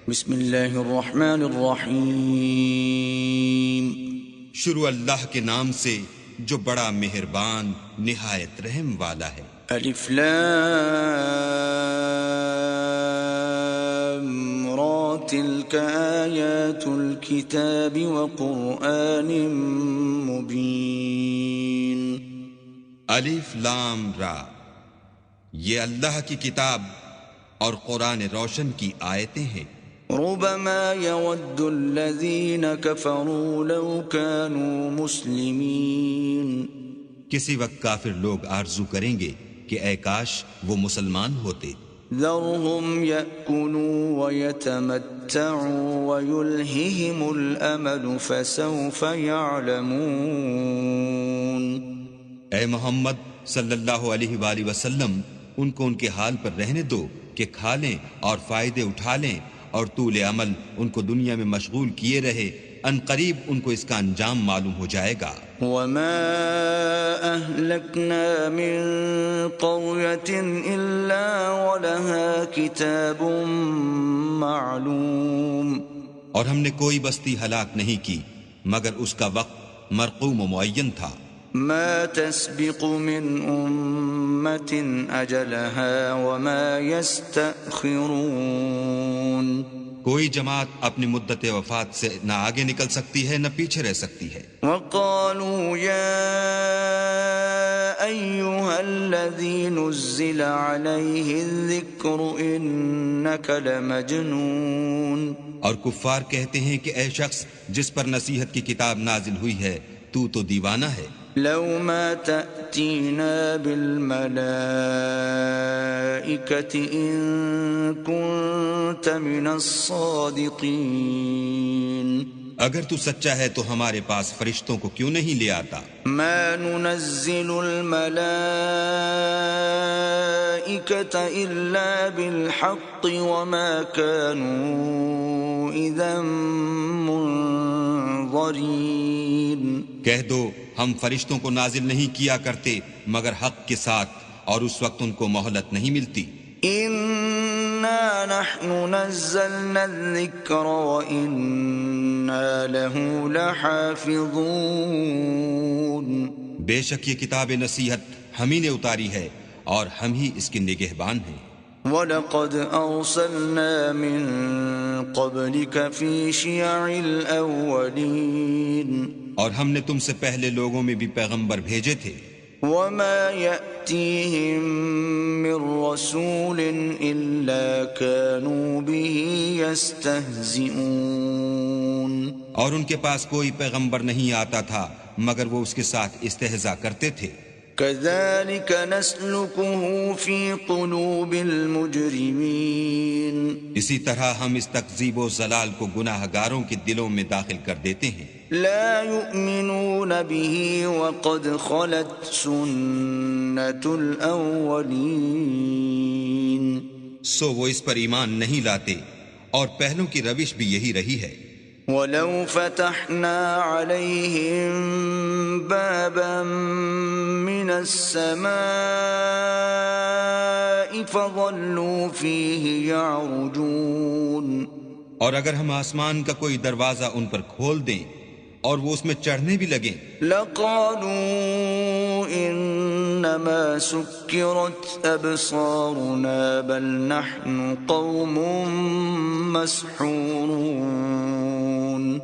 بسم اللہ الرحمن الرحیم شروع اللہ کے نام سے جو بڑا مہربان نہایت رحم والا ہے۔ الف لام را تلک آیات الکتاب وقرآن مبین۔ الف لام را، یہ اللہ کی کتاب اور قرآن روشن کی آیتیں ہیں۔ ربما يود الذين كفروا لو كانوا مسلمين۔ کسی وقت کافر لوگ آرزو کریں گے کہ اے کاش وہ مسلمان ہوتے۔ ذرهم يأكلوا ويتمتعوا ويلههم الأمل فسوف يعلمون۔ اے محمد صلی اللہ علیہ وآلہ وسلم، ان کو ان کے حال پر رہنے دو کہ کھا لیں اور فائدے اٹھا لیں، اور طول عمل ان کو دنیا میں مشغول کیے رہے، ان قریب ان کو اس کا انجام معلوم ہو جائے گا۔ وما أهلكنا من قرية إلا ولها كتاب معلوم۔ اور ہم نے کوئی بستی ہلاک نہیں کی مگر اس کا وقت مرقوم و معین تھا۔ ما تسبق من أمة أجلها وما يستأخرون۔ کوئی جماعت اپنی مدت وفات سے نہ آگے نکل سکتی ہے نہ پیچھے رہ سکتی ہے۔ وقالوا يا أيها الذي نزل عليه الذكر إنك لمجنون۔ اور کفار کہتے ہیں کہ اے شخص جس پر نصیحت کی کتاب نازل ہوئی ہے تو دیوانہ ہے۔ لو ما تأتينا بالملائكة إن كنت من الصادقين۔ اگر تو سچا ہے تو ہمارے پاس فرشتوں کو کیوں نہیں لے آتا؟ ما ننزل الملائكة إلا بالحق وما كانوا إذا منظرين۔ کہہ دو ہم فرشتوں کو نازل نہیں کیا کرتے مگر حق کے ساتھ، اور اس وقت ان کو مہلت نہیں ملتی۔ إنا نحن نزلنا الذكر وإنا له لحافظون۔ بے شک یہ کتاب نصیحت ہم ہی نے اتاری ہے اور ہم ہی اس کے نگہبان ہیں۔ وَلَقَدْ أَرْسَلْنَا مِن قَبْلِكَ فِي شِيَعِ الْأَوَّلِينَ۔ اور ہم نے تم سے پہلے لوگوں میں بھی پیغمبر بھیجے تھے۔ وَمَا يَأْتِيهِم مِّن رَّسُولٍ إِلَّا كَانُوا بِهِ يَسْتَهْزِئُونَ۔ اور ان کے پاس کوئی پیغمبر نہیں آتا تھا مگر وہ اس کے ساتھ استہزاء کرتے تھے۔ كَذَلِكَ نَسْلُكُهُ فِي قُلُوبِ الْمُجْرِمِينَ۔ اسی طرح ہم اس تکذیب و ضلال کو گناہ گاروں کے دلوں میں داخل کر دیتے ہیں۔ لا يؤمنون به وقد خلت سنة الأولين۔ سو وہ اس پر ایمان نہیں لاتے اور پہلوں کی روش بھی یہی رہی ہے۔ ولو فتحنا عليهم بابا من السماء فظلوا فيه يعرجون۔ اور اگر ہم آسمان کا کوئی دروازہ ان پر کھول دیں اور وہ اس میں چڑھنے بھی لگیں، لقالوا انما سكرت ابصارنا بل نحن قوم مسحورون۔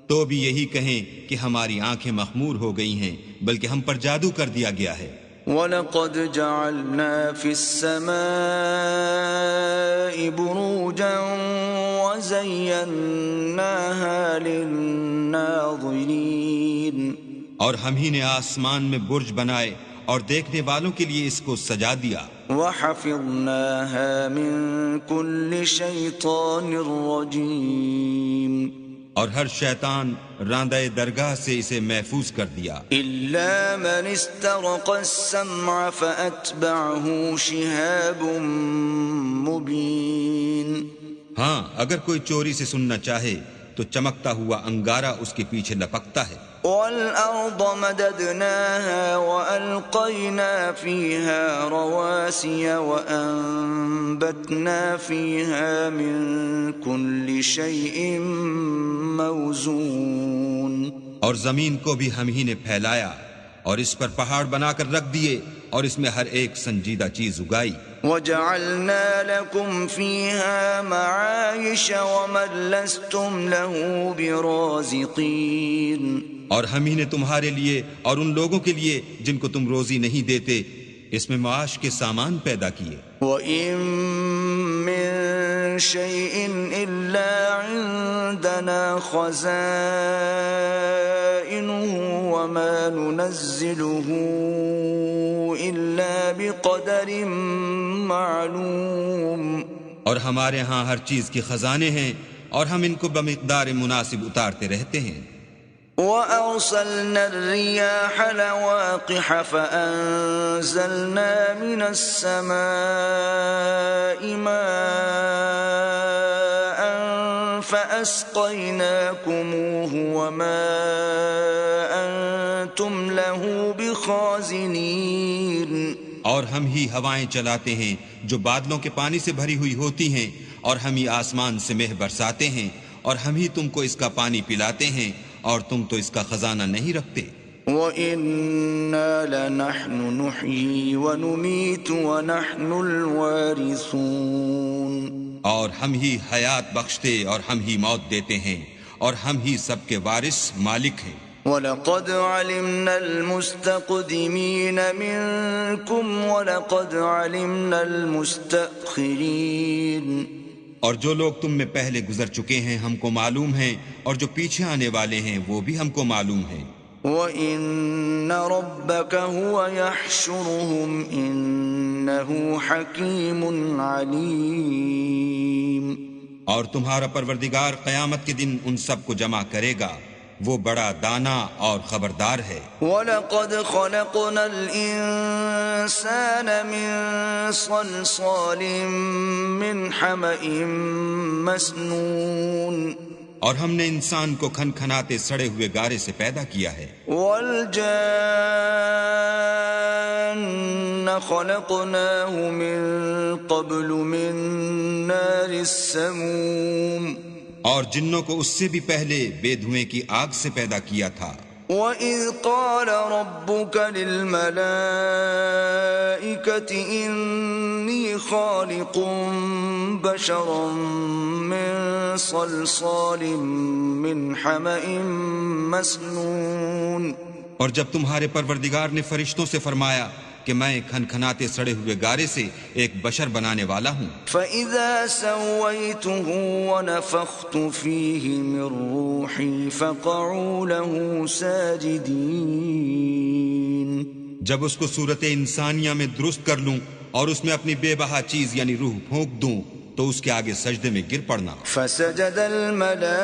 تو بھی یہی کہیں کہ ہماری آنکھیں مخمور ہو گئی ہیں بلکہ ہم پر جادو کر دیا گیا ہے۔ وَلَقَدْ جَعَلْنَا فِي السَّمَاءِ بُرُوجًا وَزَيَّنَّاهَا لِلنَّاظِرِينَ۔ اور ہم ہی نے آسمان میں برج بنائے اور دیکھنے والوں کے لیے اس کو سجا دیا۔ وَحَفِظْنَاهَا مِن كُلِّ شَيْطَانٍ رَّجِيمٍ۔ اور ہر شیطان راندہ درگاہ سے اسے محفوظ کر دیا۔ إِلَّا مَنِ اسْتَرَقَ السَّمْعَ فَأَتْبَعَهُ شِهَابٌ مُّبِينٌ۔ ہاں اگر کوئی چوری سے سننا چاہے تو چمکتا ہوا انگارہ اس کے پیچھے لپکتا ہے۔ وَالْأَرْضَ مَدَدْنَاهَا وَأَلْقَيْنَا فِيهَا رَوَاسِيَ وَأَنبَتْنَا فِيهَا مِن كُلِّ شَيْءٍ مَّوْزُونٍ اور زمین کو بھی ہم ہی نے پھیلایا اور اس پر پہاڑ بنا کر رکھ دیے اور اس میں ہر ایک سنجیدہ چیز اگائی. وَجَعَلْنَا لَكُمْ فِيهَا مَعَايِشَ وَمَن لَّسْتُمْ لَهُ بِرَازِقِينَ اور ہم ہی نے تمہارے لیے اور ان لوگوں کے لیے جن کو تم روزی نہیں دیتے اس میں معاش کے سامان پیدا کیے. وَإِن مِّن شَيْءٍ إِلَّا عِندَنَا خَزَائِنُهُ وَمَا نُنَزِّلُهُ إِلَّا بِقَدَرٍ مَّعْلُومٍ اور ہمارے ہاں ہر چیز کے خزانے ہیں اور ہم ان کو بمقدار مناسب اتارتے رہتے ہیں. وَأَرْسَلْنَا الرِّيَاحَ لَوَاقِحَ فَأَنزَلْنَا مِنَ السَّمَاءِ مَاءً فَأَسْقَيْنَاكُمُوهُ وَمَا أَنتُمْ لَهُ بِخَازِنِينَ اور ہم ہی ہوائیں چلاتے ہیں جو بادلوں کے پانی سے بھری ہوئی ہوتی ہیں اور ہم ہی آسمان سے مہ برساتے ہیں اور ہم ہی تم کو اس کا پانی پلاتے ہیں اور تم تو اس کا خزانہ نہیں رکھتے. وَإِنَّا لَنَحْنُ نُحْيِي وَنُمِيتُ وَنَحْنُ الْوَارِثُونَ اور ہم ہی حیات بخشتے اور ہم ہی موت دیتے ہیں اور ہم ہی سب کے وارث مالک ہیں. وَلَقَدْ عَلِمْنَا الْمُسْتَقْدِمِينَ مِنكُمْ وَلَقَدْ عَلِمْنَا الْمُسْتَأْخِرِينَ اور جو لوگ تم میں پہلے گزر چکے ہیں ہم کو معلوم ہیں اور جو پیچھے آنے والے ہیں وہ بھی ہم کو معلوم ہیں. وَإِنَّ رَبَّكَ هُوَ يَحْشُرُهُمْ إِنَّهُ حَكِيمٌ عَلِيمٌ اور تمہارا پروردگار قیامت کے دن ان سب کو جمع کرے گا، وہ بڑا دانا اور خبردار ہے. وَلَقَدْ خَلَقْنَا الْإِنسَانَ مِنْ صَلْصَالٍ مِّنْ حَمَإٍ مَّسْنُونٍ اور ہم نے انسان کو کھنکھناتے سڑے ہوئے گارے سے پیدا کیا ہے. وَالْجَانَّ خَلَقْنَاهُ مِن قَبْلُ مِن نَّارِ السَّمُومِ اور جنوں کو اس سے بھی پہلے بے دھوئیں کی آگ سے پیدا کیا تھا. وَإِذْ قَالَ رَبُّكَ لِلْمَلَائِكَةِ إِنِّي خَالِقٌ بَشَرًا مِّن صَلْصَالٍ مِّنْ حَمَإٍ مَّسْنُونٍ اور جب تمہارے پروردگار نے فرشتوں سے فرمایا کہ میں کھنکھناتے سڑے ہوئے گارے سے ایک بشر بنانے والا ہوں. فَإِذَا سَوَّيْتُهُ وَنَفَخْتُ فِيهِ مِن رُّوحِي فَقَعُوا لَهُ سَاجِدِينَ جب اس کو صورت انسانیہ میں درست کر لوں اور اس میں اپنی بے بہا چیز یعنی روح پھونک دوں تو اس کے آگے سجدے میں گر پڑنا. فَسَجَدَ الْمَلَائِكَةُ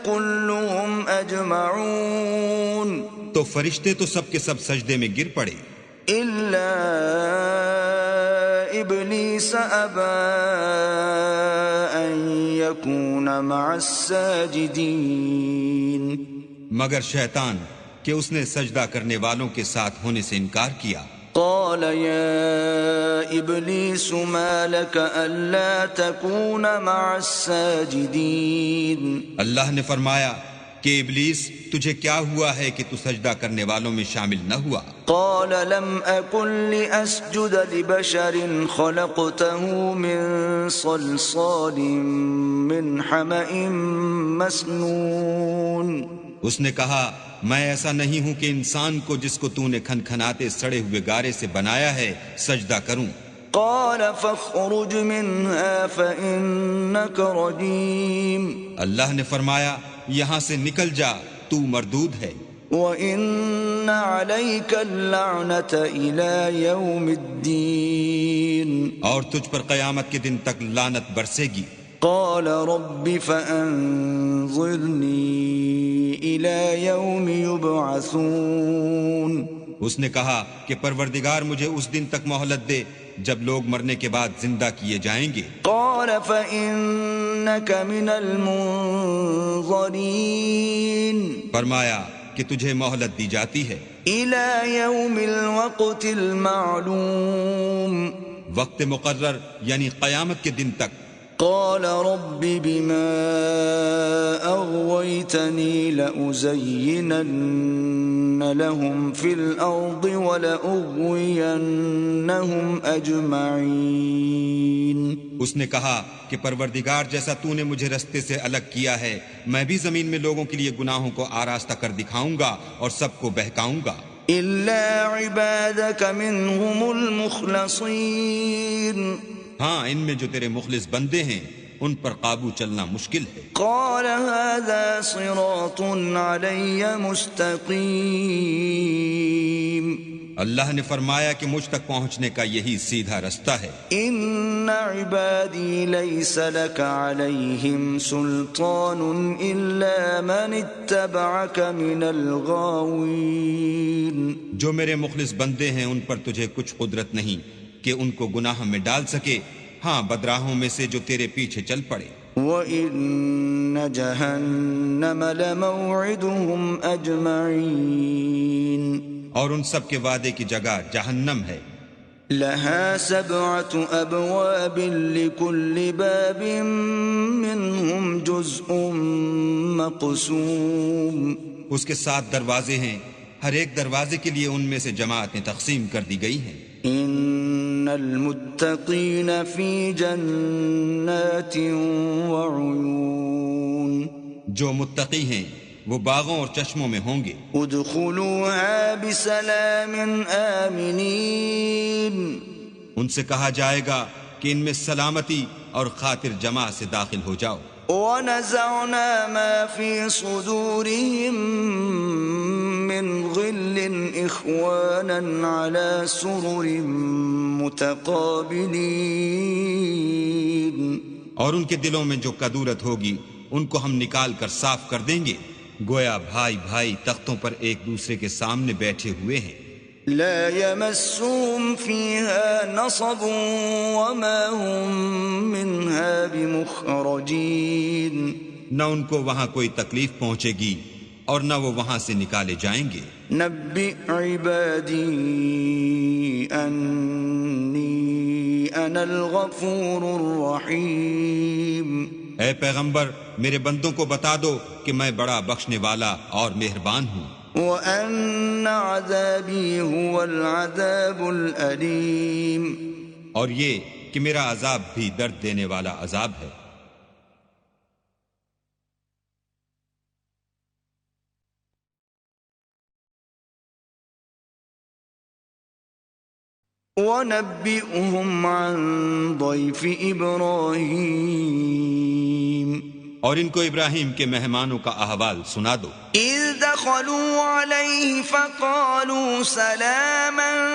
كُلُّهُمْ أَجْمَعُونَ تو فرشتے تو سب کے سب سجدے میں گر پڑے إِلَّا إِبْلِيسَ أَبَى أَن يَكُونَ مَعَ السَّاجِدِينَ مگر شیطان کہ اس نے سجدہ کرنے والوں کے ساتھ ہونے سے انکار کیا. قال يا إبليس ما لك ألا تكون مع الساجدين اللہ نے فرمایا کہ ابلیس تجھے کیا ہوا ہے کہ تو سجدہ کرنے والوں میں شامل نہ ہوا؟ قال لم أكن لأسجد لبشر خلقته من صلصال من حمأ مسنون اس نے کہا میں ایسا نہیں ہوں کہ انسان کو جس کو تو نے کھنکھناتے سڑے ہوئے گارے سے بنایا ہے سجدہ کروں۔ قال فاخرج منها فإنك رجيم اللہ نے فرمایا یہاں سے نکل جا تو مردود ہے۔ وَإِنَّ عَلَيْكَ اللَّعْنَةَ إِلَى يَوْمِ الدِّينِ اور تجھ پر قیامت کے دن تک لعنت برسے گی۔ قال رب فأنظرني إلى يوم يبعثون اس نے کہا کہ پروردگار مجھے اس دن تک مہلت دے جب لوگ مرنے کے بعد زندہ کیے جائیں گے؟ قال فإنك من المنظرين فرمایا کہ تجھے مہلت دی جاتی ہے إلى يوم الوقت المعلوم وقت مقرر یعنی قیامت کے دن تک۔ قال رب بما أغويتني لأزينن لهم في الأرض ولأغوينهم أجمعين۔ اس نے کہا کہ پروردگار جیسا تو نے مجھے رستے سے الگ کیا ہے، میں بھی زمین میں لوگوں کے لیے گناہوں کو آراستہ کر دکھاؤں گا اور سب کو بہکاؤں گا، إلا عبادك منهم المخلصين۔ ہاں ان میں جو تیرے مخلص بندے ہیں ان پر قابو چلنا مشکل ہے۔ قال هذا صراط علي مستقيم۔ اللہ نے فرمایا کہ مجھ تک پہنچنے کا یہی سیدھا رستہ ہے۔ إن عبادي ليس لك عليهم سلطان إلا من اتبعك من الغاوين۔ جو میرے مخلص بندے ہیں ان پر تجھے کچھ قدرت نہیں کہ ان کو گناہ میں ڈال سکے، ہاں بدراہوں میں سے جو تیرے پیچھے چل پڑے۔ وَإِنَّ جَهَنَّمَ لَمَوْعِدُهُمْ أَجْمَعِينَ۔ اور ان سب کے وعدے کی جگہ جہنم ہے۔ لَهَا سَبْعَةُ أَبْوَابٍ لِكُلِّ بَابٍ مِّنْهُمْ جُزْءٌ مَّقْسُومٌ۔ اس کے 7 دروازے ہیں، ہر ایک دروازے کے لیے ان میں سے جماعتیں تقسیم کر دی گئی ہیں۔ إِنَّ الْمُتَّقِينَ فِي جَنَّاتٍ وَعُيُونٍ۔ جو متقی ہیں وہ باغوں اور چشموں میں ہوں گے۔ ادخلوها بسلام آمنین۔ ان سے کہا جائے گا کہ ان میں سلامتی اور خاطر جمع سے داخل ہو جاؤ۔ وَنَزَعْنَا مَا فِي صُدُورِهِم مِّنْ غِلٍّ إِخْوَانًا عَلَى سُرُرٍ مُتَقَابِلِينَ۔ اور ان کے دلوں میں جو کدورت ہوگی ان کو ہم نکال کر صاف کر دیں گے، گویا بھائی بھائی تختوں پر ایک دوسرے کے سامنے بیٹھے ہوئے ہیں۔ لا يمسهم فيها نصب وما هم منها بمخرجين۔ نہ ان کو وہاں کوئی تکلیف پہنچے گی اور نہ وہ وہاں سے نکالے جائیں گے۔ نبئ عبادی انی انا الغفور الرحیم۔ اے پیغمبر میرے بندوں کو بتا دو کہ میں بڑا بخشنے والا اور مہربان ہوں۔ وَأَنَّ عَذَابِي هُوَ الْعَذَابُ الْأَلِيمُ۔ اور یہ کہ میرا عذاب بھی درد دینے والا عذاب ہے۔ وَنَبِّئْهُمْ عَنْ ضَيْفِ إِبْرَاهِيمَ۔ اور ان کو ابراہیم کے مہمانوں کا احوال سنا دو۔ اذ دخلوا علیہ فقالوا سلاما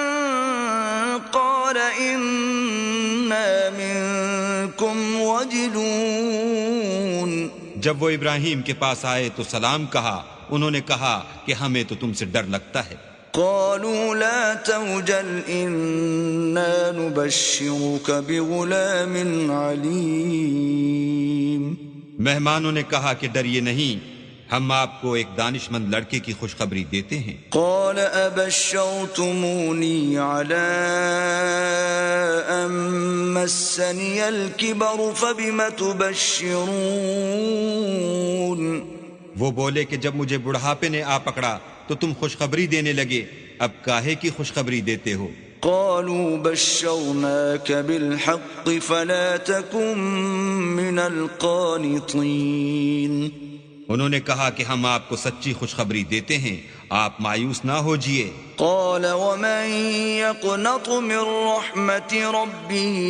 قال انا منکم وجلون۔ جب وہ ابراہیم کے پاس آئے تو سلام کہا، انہوں نے کہا کہ ہمیں تو تم سے ڈر لگتا ہے۔ قالوا لا توجل انا نبشرك بغلام علیم۔ مہمانوں نے کہا کہ ڈریے نہیں، ہم آپ کو ایک دانشمند لڑکے کی خوشخبری دیتے ہیں۔ قال ابشرتمونی علی ان مسنی الکبر فبم تبشرون۔ وہ بولے کہ جب مجھے بڑھاپے نے آ پکڑا تو تم خوشخبری دینے لگے، اب کاہے کی خوشخبری دیتے ہو؟ قالوا بشرناك بالحق فلا تكن من القانطين۔ انہوں نے کہا کہ ہم آپ کو سچی خوشخبری دیتے ہیں، آپ مایوس نہ ہوجئے۔ قال ومن يقنط من رحمة ربه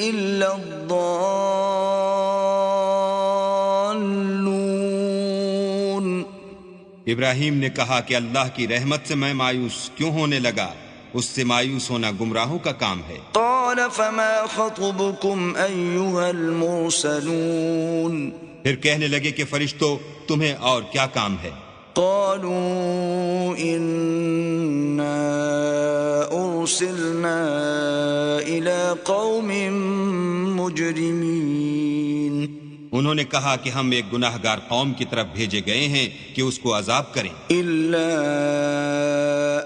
إلا الضالون۔ ابراہیم نے کہا کہ اللہ کی رحمت سے میں مایوس کیوں ہونے لگا؟ اس سے مایوس ہونا گمراہوں کا کام ہے۔ قال فما خطبكم أيها المرسلون۔ پھر کہنے لگے کہ فرشتو تمہیں اور کیا کام ہے؟ قالوا إنا أرسلنا إلى قوم مجرمين. انہوں نے کہا کہ ہم ایک گناہ گار قوم کی طرف بھیجے گئے ہیں کہ اس کو عذاب کریں. إلا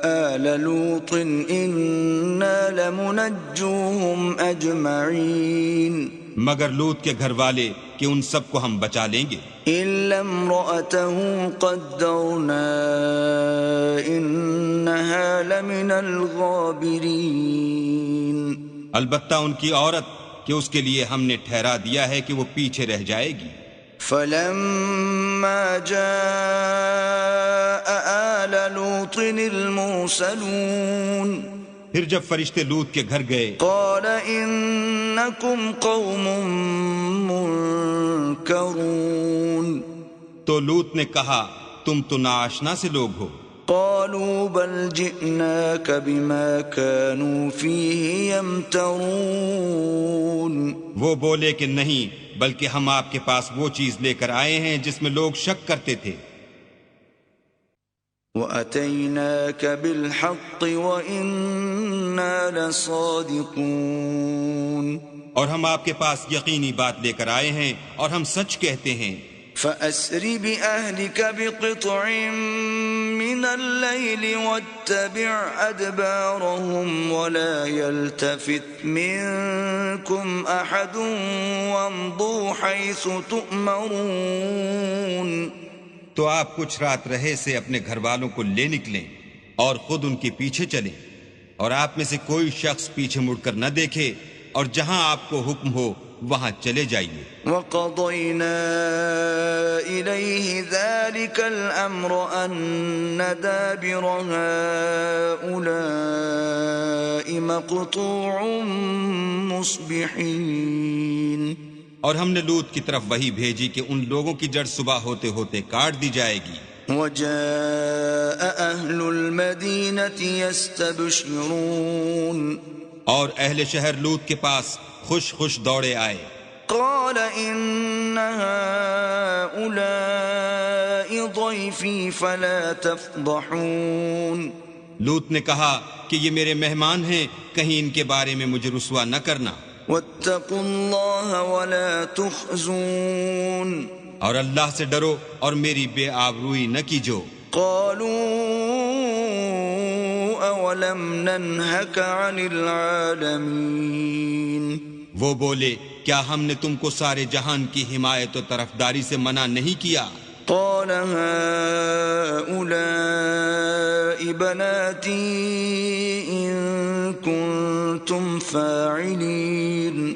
آل لوط إنا لمنجوهم أجمعين. مگر لوط کے گھر والے کہ ان سب کو ہم بچا لیں گے. إلا امرأته قدرنا إنها لمن الغابرين. البتہ ان کی عورت کہ اس کے لیے ہم نے ٹھہرا دیا ہے کہ وہ پیچھے رہ جائے گی. فلما جاء آل لوط المرسلون. پھر جب فرشتے لوط کے گھر گئے قال إنكم قوم منكرون. تو لوط نے کہا تم تو ناآشنا سے لوگ ہو. قالوا بل جئناك بما كانوا فيه يمترون. وہ بولے کہ نہیں بلکہ ہم آپ کے پاس وہ چیز لے کر آئے ہیں جس میں لوگ شک کرتے تھے. وَأَتَيْنَاكَ بِالْحَقِّ وَإِنَّا لَصَادِقُونَ. اور ہم آپ کے پاس یقینی بات لے کر آئے ہیں اور ہم سچ کہتے ہیں. فَأَسْرِ بِأَهْلِكَ بِقِطْعٍ مِّنَ اللَّيْلِ وَاتَّبِعْ أَدْبَارَهُمْ وَلَا يَلْتَفِتْ مِنكُمْ أَحَدٌ وَامْضُوا حَيْثُ تُؤْمَرُونَ. تو آپ کچھ رات رہے سے اپنے گھر والوں کو لے نکلیں اور خود ان کے پیچھے چلیں، اور آپ میں سے کوئی شخص پیچھے مڑ کر نہ دیکھے، اور جہاں آپ کو حکم ہو وہاں چلے جائیے. وَقَضَيْنَا إِلَيْهِ ذَلِكَ الْأَمْرَ أَنَّ دَابِرَ هَؤُلَاءِ مَقْطُوعٌ مُصْبِحِينَ. اور ہم نے لوط کی طرف وحی بھیجی کہ ان لوگوں کی جڑ صبح ہوتے ہوتے کاٹ دی جائے گی. وَجَاءَ أَهْلُ الْمَدِينَةِ يَسْتَبْشِرُونَ. اور اہل شہر لوط کے پاس خوش خوش دوڑے آئے. قال إن هؤلاء ضيفي فلا تفضحون. لوط نے کہا کہ یہ میرے مہمان ہیں، کہیں ان کے بارے میں مجھے رسوا نہ کرنا. واتقوا الله ولا تخزون. اور اللہ سے ڈرو اور میری بے آبروئی نہ کیجو. قالوا اولم ننهك عن العالمين. وہ بولے کیا ہم نے تم کو سارے جہان کی حمایت و طرفداری سے منع نہیں کیا؟ قال هؤلاء بناتي إن كنتم فاعلين.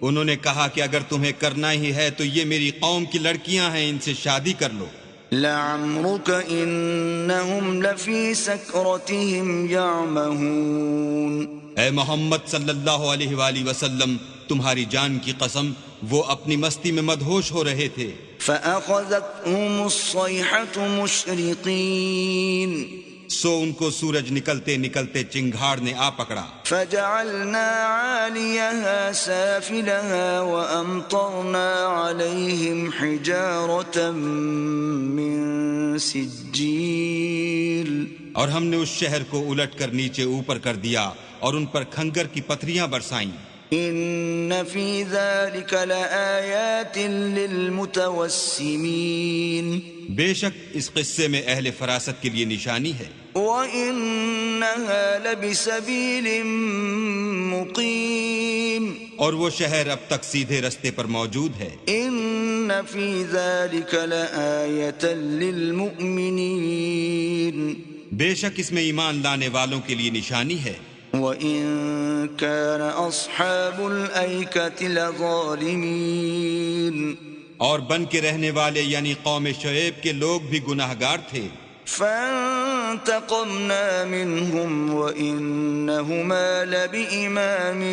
انہوں نے کہا کہ اگر تمہیں کرنا ہی ہے تو یہ میری قوم کی لڑکیاں ہیں، ان سے شادی کر لو. لعمرك إنهم لفي سكرتهم يعمهون. اے محمد صلی اللہ علیہ وآلہ وسلم، تمہاری جان کی قسم وہ اپنی مستی میں مدہوش ہو رہے تھے. فأخذتهم الصيحة مشرقين. سو ان کو سورج نکلتے نکلتے چنگھاڑ نے آ پکڑا. فجعلنا عاليها سافلها وأمطرنا عليهم حجارة من سجيل. اور ہم نے اس شہر کو الٹ کر نیچے اوپر کر دیا اور ان پر کھنگر کی پتھریاں برسائیں. ان فی ذلک لآیات للمتوسمین. بے شک اس قصے میں اہل فراست کے لیے نشانی ہے. وَإِنَّهَا لَبِسَبِيلٍ مُقِيمٍ. اور وہ شہر اب تک سیدھے رستے پر موجود ہے. ان فی ذلک لآیۃ للمؤمنین. بے شک اس میں ایمان لانے والوں کے لیے نشانی ہے. وَإِن كَانَ أَصْحَابُ الْأَيْكَةِ لَظَالِمِينَ. اور بن کے رہنے والے یعنی قوم شعیب کے لوگ بھی گناہ گار تھے. فَانْتَقَمْنَا مِنْهُمْ وَإِنَّهُمَا لَبِإِمَامٍ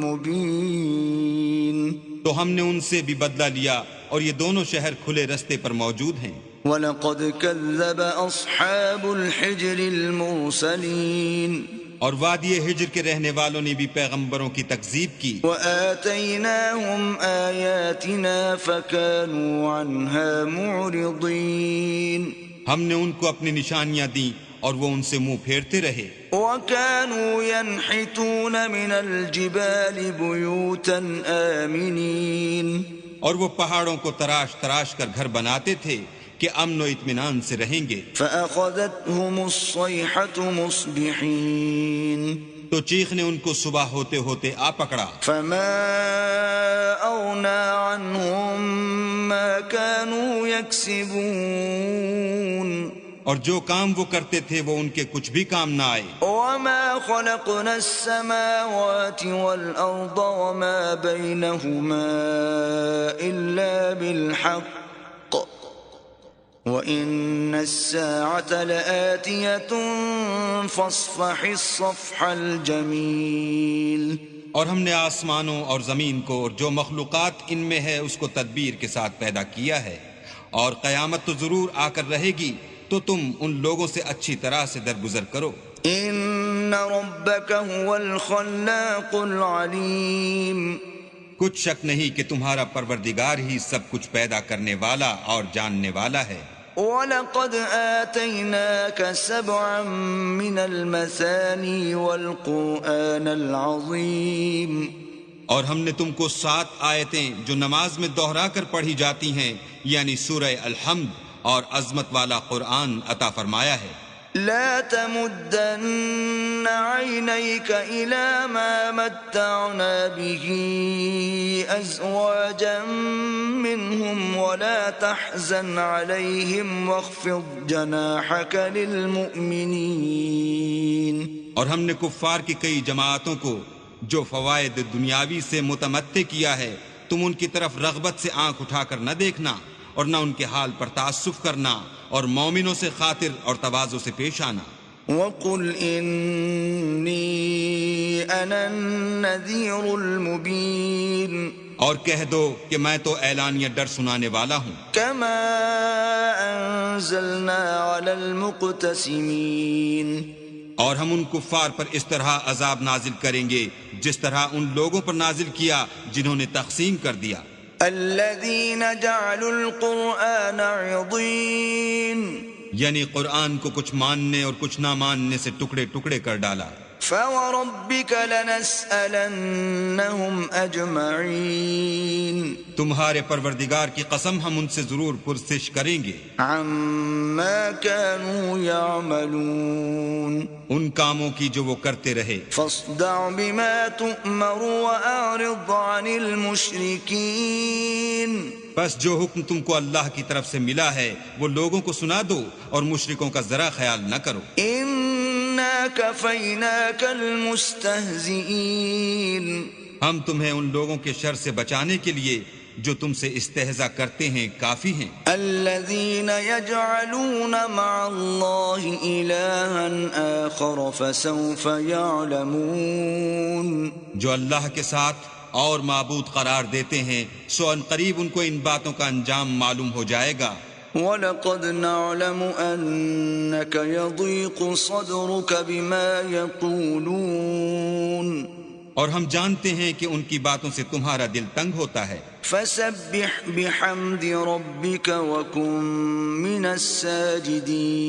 مُبِينٍ. تو ہم نے ان سے بھی بدلہ لیا اور یہ دونوں شہر کھلے رستے پر موجود ہیں. وَلَقَدْ كَذَّبَ أَصْحَابُ الْحِجْرِ الْمُرْسَلِينَ. اور وادی ہجر کے رہنے والوں نے بھی پیغمبروں کی تکذیب کی. وَآتَيْنَاهُمْ آيَاتِنَا فَكَانُوا عَنْهَا مُعْرِضِينَ. ہم نے ان کو اپنی نشانیاں دیں اور وہ ان سے منہ پھیرتے رہے. وَكَانُوا يَنْحِتُونَ مِنَ الْجِبَالِ بُيُوتًا آمِنِينَ اور وہ پہاڑوں کو تراش تراش کر گھر بناتے تھے کہ امن و اطمینان سے رہیں گے. فَأَخَذَتْهُمُ الصَّيْحَةُ مُصْبِحِينَ تو چیخ نے ان کو صبح ہوتے ہوتے آ پکڑا. فَمَا أَغْنَى عَنْهُمْ مَا كَانُوا يَكْسِبُونَ اور جو کام وہ کرتے تھے وہ ان کے کچھ بھی کام نہ آئے. وَمَا خَلَقْنَا السَّمَاوَاتِ وَالْأَرْضَ وَمَا بَيْنَهُمَا إِلَّا بِالْحَقِّ وَإِنَّ السَّاعَةَ لَآتِيَةٌ فَاصْفَحِ الصَّفْحَ الْجَمِيلَ اور ہم نے آسمانوں اور زمین کو اور جو مخلوقات ان میں ہے اس کو تدبیر کے ساتھ پیدا کیا ہے، اور قیامت تو ضرور آ کر رہے گی، تو تم ان لوگوں سے اچھی طرح سے درگزر کرو. إِنَّ رَبَّكَ هُوَ الْخَلَّاقُ الْعَلِيمُ کچھ شک نہیں کہ تمہارا پروردگار ہی سب کچھ پیدا کرنے والا اور جاننے والا ہے. وَلَقَدْ آتَيْنَاكَ سَبْعًا مِّنَ الْمَثَانِي وَالْقُرْآنَ الْعَظِيمِ اور ہم نے تم کو 7 آیتیں جو نماز میں دہرا کر پڑھی جاتی ہیں، یعنی سورہ الحمد اور عظمت والا قرآن عطا فرمایا ہے. لا تمدن عينيك إلى ما متعنا به أزواجا منهم ولا تحزن عليهم واخفض جناحك للمؤمنين. اور ہم نے کفار کی کئی جماعتوں کو جو فوائد دنیاوی سے متمتع کیا ہے، تم ان کی طرف رغبت سے آنکھ اٹھا کر نہ دیکھنا اور نہ ان کے حال پر تعسف کرنا، اور مومنوں سے خاطر اور تواضع سے پیش آنا. وَقُلْ إِنِّي أَنَا النَّذِيرُ الْمُبِينُ اور کہہ دو کہ میں تو اعلانیہ ڈر سنانے والا ہوں. كَمَا أَنزَلْنَا عَلَى الْمُقْتَسِمِينَ اور ہم ان کفار پر اس طرح عذاب نازل کریں گے جس طرح ان لوگوں پر نازل کیا جنہوں نے تقسیم کر دیا. الذين جعلوا القرآن عضين یعنی قرآن کو کچھ ماننے اور کچھ نہ ماننے سے ٹکڑے ٹکڑے کر ڈالا. فوربك لنسألنهم أجمعين تمہارے پروردگار کی قسم ہم ان سے ضرور پرسش کریں گے عما كانوا يعملون ان کاموں کی جو وہ کرتے رہے. فاصدع بما تؤمر وأعرض عن المشركين بس جو حکم تم کو اللہ کی طرف سے ملا ہے وہ لوگوں کو سنا دو اور مشرکوں کا ذرا خیال نہ کرو. إنا كفيناك المستهزئين ہم تمہیں ان لوگوں کے شر سے بچانے کے لیے جو تم سے استہزاء کرتے ہیں کافی ہیں. الذين يجعلون مع الله إلها آخر فسوف يعلمون جو اللہ کے ساتھ اور معبود قرار دیتے ہیں سو ان قریب ان کو ان باتوں کا انجام معلوم ہو جائے گا. وَلَقَدْ نَعْلَمُ أَنَّكَ يَضِيقُ صَدْرُكَ بِمَا يَقُولُونَ اور ہم جانتے ہیں کہ ان کی باتوں سے تمہارا دل تنگ ہوتا ہے. فَسَبِّحْ بِحَمْدِ رَبِّكَ وَكُن مِّنَ السَّاجِدِينَ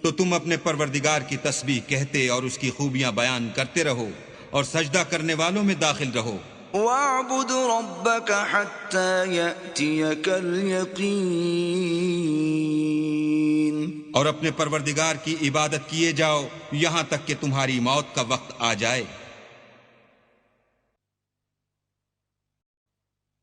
تو تم اپنے پروردگار کی تسبیح کہتے اور اس کی خوبیاں بیان کرتے رہو اور سجدہ کرنے والوں میں داخل رہو. وَاعْبُدْ رَبَّكَ حَتَّى يَأْتِيَكَ الْيَقِينُ اور اپنے پروردگار کی عبادت کیے جاؤ یہاں تک کہ تمہاری موت کا وقت آ جائے.